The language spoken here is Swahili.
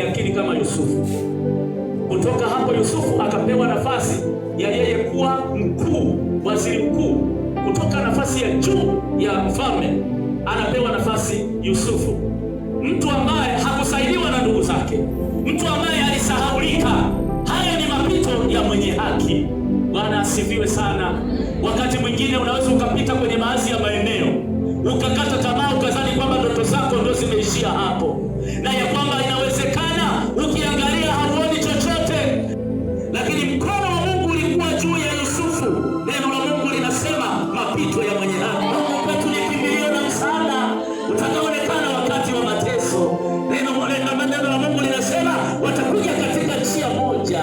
akili kama Yusufu. Kutoka hapo Yusufu akapewa nafasi ya yeye kuwa mkuu, waziri mkuu. Kutoka nafasi ya juu ya mfalme anapewa nafasi Yusufu, mtu ambaye hakusaidiwa na ndugu zake, mtu ambaye alisahaulika. Haya ni mapito ya mwenye haki. Bwana asifiwe sana. Wakati mwingine unaweza ukapita kwenye baadhi ya maeneo ukakata tamaa, ukazani kwamba ndoto zako ndio zimeishia hapo, na ya kwamba inawezekana ukiangalia hauoni chochote, lakini mkono wa Mungu ulikuwa juu ya Yusufu. Neno la Mungu linasema mapito ya mwenye haki. Mungu wetu ni kimbilio na msaada utakaoonekana wakati wa mateso. Neno la Mungu linasema watakuja katika njia moja,